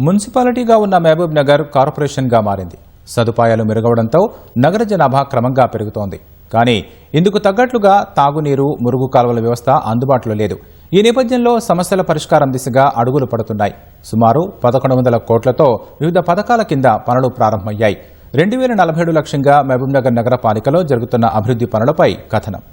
మున్సిపాలిటీగా ఉన్న మహబూబ్ నగర్ కార్పొరేషన్గా మారింది. సదుపాయాలు మెరుగవడంతో నగర జనాభా క్రమంగా పెరుగుతోంది. కానీ ఇందుకు తగ్గట్లుగా తాగునీరు, మురుగు కాలువల వ్యవస్థ అందుబాటులో లేదు. ఈ నేపథ్యంలో సమస్యల పరిష్కారం దిశగా అడుగులు పడుతున్నాయి. సుమారు 1100 కోట్లతో వివిధ పథకాల కింద పనులు ప్రారంభమయ్యాయి. 2047 లక్ష్యంగా మహబూబ్ నగర్ నగరపాలికలో జరుగుతున్న అభివృద్ధి పనులపై కథనం.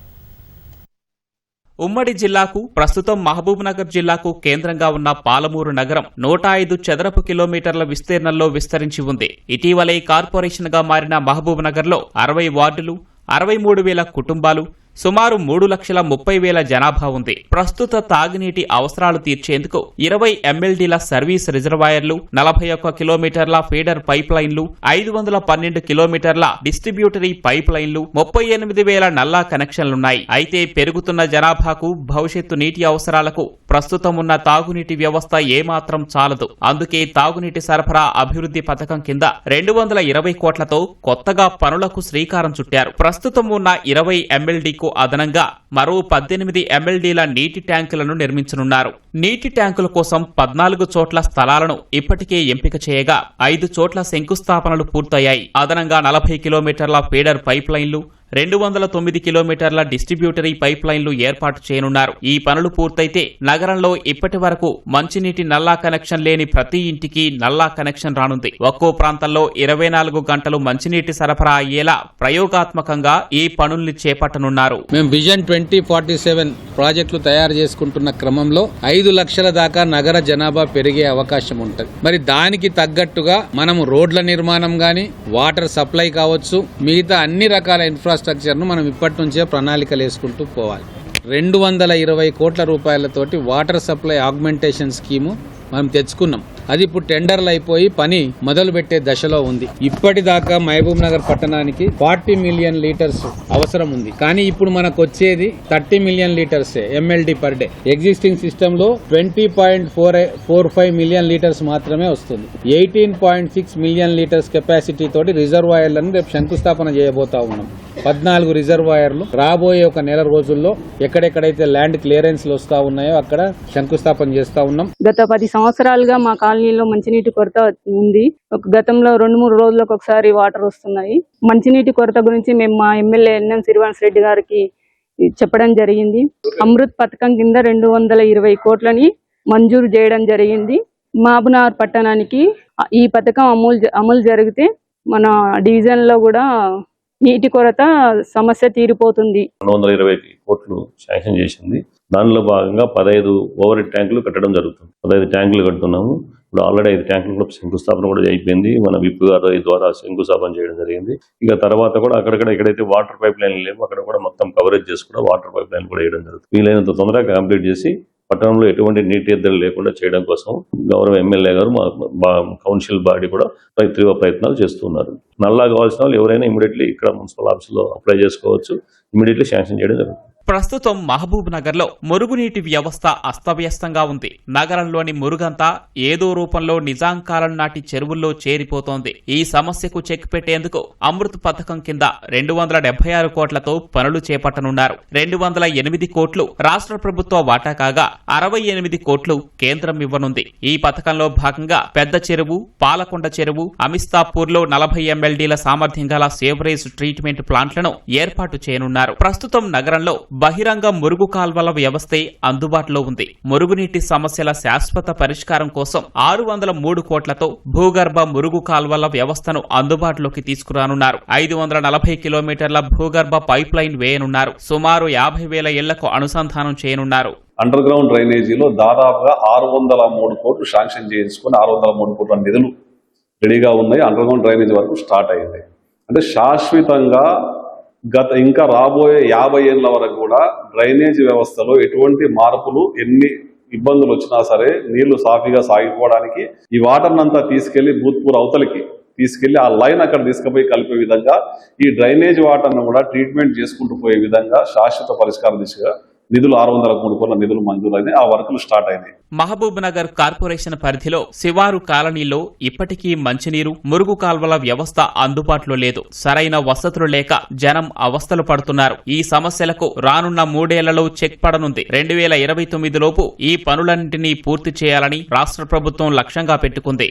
ఉమ్మడి జిల్లాకు, ప్రస్తుతం మహబూబ్ నగర్ జిల్లాకు కేంద్రంగా ఉన్న పాలమూరు నగరం 105 చదరపు కిలోమీటర్ల విస్తీర్ణంలో విస్తరించి ఉంది. ఇటీవలే కార్పొరేషన్ గా మారిన మహబూబ్ నగర్ లో 60 వార్డులు, 63,000 కుటుంబాలు, సుమారు 3,30,000 జనాభా ఉంది. ప్రస్తుత తాగునీటి అవసరాలు తీర్చేందుకు 20 MLDల సర్వీస్ రిజర్వాయర్లు, 41 కిలోమీటర్ల ఫీడర్ పైప్ లైన్లు, 512 కిలోమీటర్ల డిస్ట్రిబ్యూటరీ పైప్ లైన్లు, 38,000 నల్లా కనెక్షన్లున్నాయి. అయితే పెరుగుతున్న జనాభాకు, భవిష్యత్తు నీటి అవసరాలకు ప్రస్తుతం ఉన్న తాగునీటి వ్యవస్థ ఏమాత్రం చాలదు. అందుకే తాగునీటి సరఫరా అభివృద్ధి పథకం కింద 220 కోట్లతో కొత్తగా పనులకు శ్రీకారం చుట్టారు. ప్రస్తుతం ఉన్న 20 MLDకు అదనంగా మరో 18 MLDల నీటి ట్యాంకులను నిర్మించనున్నారు. నీటి ట్యాంకుల కోసం 14 చోట్ల స్థలాలను ఇప్పటికే ఎంపిక చేయగా 5 చోట్ల శంకుస్థాపనలు పూర్తయ్యాయి. అదనంగా 40 కిలోమీటర్ల ఫీడర్ పైప్ లైన్లు, 209 కిలోమీటర్ల డిస్ట్రిబ్యూటరీ పైప్ లైన్లు ఏర్పాటు చేయనున్నారు. ఈ పనులు పూర్తయితే నగరంలో ఇప్పటి వరకు మంచినీటి నల్లా కనెక్షన్ లేని ప్రతి ఇంటికి నల్లా కనెక్షన్ రానుంది. ఒక్కో ప్రాంతంలో 24 గంటలు మంచినీటి సరఫరా అయ్యేలా ప్రయోగాత్మకంగా ఈ పనుల్ని చేపట్టనున్నారు. మేము విజన్ 2047 ప్రాజెక్టులు తయారు చేసుకుంటున్న క్రమంలో 5 లక్షల దాకా నగర జనాభా పెరిగే అవకాశం ఉంటుంది. మరి దానికి తగ్గట్టుగా మనం రోడ్ల నిర్మాణం గాని, వాటర్ సప్లై కావచ్చు, మిగతా అన్ని రకాల ఇన్ఫ్రాస్ట్రక్చర్ ను మనం ఇప్పటి నుంచే ప్రణాళికలు వేసుకుంటూ పోవాలి. 220 కోట్ల రూపాయలతోటి వాటర్ సప్లై ఆగ్మెంటేషన్ స్కీము మనం తెచ్చుకున్నాం. అది ఇప్పుడు టెండర్లు అయిపోయి పని మొదలు పెట్టే దశలో ఉంది. ఇప్పటిదాకా మహబూబ్ నగర్ పట్టణానికి 40 మిలియన్ లీటర్స్ అవసరం ఉంది. కానీ ఇప్పుడు మనకు వచ్చేది 30 million litres MLD per day. Existing system లో 20.45 మిలియన్ లీటర్స్ మాత్రమే వస్తుంది. 18.6 మిలియన్ లీటర్స్ కెపాసిటీ తోటి రిజర్వాయర్లను రేపు శంకుస్థాపన చేయబోతా ఉన్నాం. 14 రిజర్వాయర్లు రాబోయే ఒక నెల రోజుల్లో ఎక్కడెక్కడైతే ల్యాండ్ క్లియరెన్స్ వస్తా ఉన్నాయో అక్కడ శంకుస్థాపన చేస్తా ఉన్నాం. గత 10 సంవత్సరాలుగా మా కాలనీలో మంచినీటి కొరత ఉంది. గతంలో 2-3 రోజులకు ఒకసారి వాటర్ వస్తున్నాయి. మంచినీటి కొరత గురించి మేము మా ఎమ్మెల్యే ఎన్ఎం శ్రీనివాస్ రెడ్డి గారికి చెప్పడం జరిగింది. అమృత్ పథకం కింద 220 కోట్లని మంజూరు చేయడం జరిగింది. మహబూబ్ నగర్ పట్టణానికి ఈ పథకం అమలు జరిగితే మన డివిజన్ లో కూడా నీటి కొరత సమస్య తీరిపోతుంది. 220 కోట్లు శాంక్షన్ చేసింది. దానిలో భాగంగా 15 ఓవర్ హెడ్ ట్యాంకులు కట్టడం జరుగుతుంది. 15 ట్యాంకులు కడుతున్నాము. ఇప్పుడు ఆల్రెడీ 5 ట్యాంకులు కూడా శంకుస్థాపన కూడా అయిపోయింది. మన విప్ గారి ద్వారా శంకుస్థాపన చేయడం జరిగింది. ఇక తర్వాత కూడా అక్కడక్కడ ఎక్కడైతే వాటర్ పైప్ లైన్లు లేవో అక్కడ కూడా మొత్తం కవరేజ్ చేసి కూడా వాటర్ పైప్ లైన్ కూడా వేయడం జరుగుతుంది. వీలైనంత తొందరగా కంప్లీట్ చేసి పట్టణంలో ఎటువంటి నీటి ఎద్దడి లేకుండా చేయడం కోసం గౌరవ ఎమ్మెల్యే గారు మా కౌన్సిల్ బాడీ కూడా తీవ్ర ప్రయత్నాలు చేస్తున్నారు. నల్లా కావాల్సిన వాళ్ళు ఎవరైనా ఇమీడియట్లీ ఇక్కడ మున్సిపల్ ఆఫీసులో అప్లై చేసుకోవచ్చు. ఇమీడియట్లీ శాంక్షన్ చేయడం జరుగుతుంది. ప్రస్తుతం మహబూబ్ నగర్ లో మురుగునీటి వ్యవస్థ అస్తవ్యస్తంగా ఉంది. నగరంలోని మురుగంతా ఏదో రూపంలో నిజాం కాలం నాటి చెరువుల్లో చేరిపోతోంది. ఈ సమస్యకు చెక్ పెట్టేందుకు అమృత్ పథకం కింద 276 కోట్లతో పనులు చేపట్టనున్నారు. 208 కోట్లు రాష్ట్ర ప్రభుత్వ వాటా కాగా 68 కోట్లు కేంద్రం ఇవ్వనుంది. ఈ పథకంలో భాగంగా పెద్ద చెరువు, పాలకొండ చెరువు, అమిస్తాపూర్ లో 40 MLDల సామర్థ్యం గల సేవరేజ్ ట్రీట్మెంట్ ప్లాంట్లను ఏర్పాటు చేయనున్నారు. ప్రస్తుతం నగరంలో బహిరంగ మురుగు కాల్వల వ్యవస్థే అందుబాటులో ఉంది. మురుగునీటి సమస్యల శాశ్వత పరిష్కారం కోసం 603 కోట్లతో భూగర్భ మురుగు కాల్వల వ్యవస్థను అందుబాటులోకి తీసుకురానున్నారు. 540 కిలోమీటర్ల భూగర్భ పైప్ లైన్ వేయనున్నారు. సుమారు 50,000 ఇళ్లకు అనుసంధానం చేయనున్నారు. అండర్ గ్రౌండ్ డ్రైనేజీలో దాదాపుగా 603 కోట్లు శాంక్షన్ చేసుకుని 603 కోట్ల నిధులు రెడీగా ఉన్నాయి. అండర్ గ్రౌండ్ డ్రైనేజీ వరకు స్టార్ట్ అయింది. అంటే శాశ్వతంగా ఇంకా రాబోయే 50 ఏళ్ల వరకు కూడా డ్రైనేజ్ వ్యవస్థలో ఎటువంటి మార్పులు, ఎన్ని ఇబ్బందులు వచ్చినా సరే నీళ్లు సాఫీగా సాగిపోవడానికి ఈ వాటర్ అంతా తీసుకెళ్లి భూత్పూర్ అవతలికి తీసుకెళ్లి ఆ లైన్ అక్కడ తీసుకుపోయి కలిపే విధంగా ఈ డ్రైనేజ్ వాటర్ను కూడా ట్రీట్మెంట్ చేసుకుంటూ పోయే విధంగా శాశ్వత పరిష్కారం దిశగా నిధులు 603 కోట్ల నిధులు మంజూరైనాయి. ఆ వర్కులు స్టార్ట్ అయినాయి. మహబూబ్ నగర్ కార్పొరేషన్ పరిధిలో శివారు కాలనీలో ఇప్పటికీ మంచినీరు, మురుగు కాల్వల వ్యవస్థ అందుబాటులో లేదు. సరైన వసతులు లేక జనం అవస్థలు పడుతున్నారు. ఈ సమస్యలకు రానున్న 3 ఏళ్లలో చెక్ పడనుంది. 2029 లోపు ఈ పనులన్నింటినీ పూర్తి చేయాలని రాష్ట్ర ప్రభుత్వం లక్ష్యంగా పెట్టుకుంది.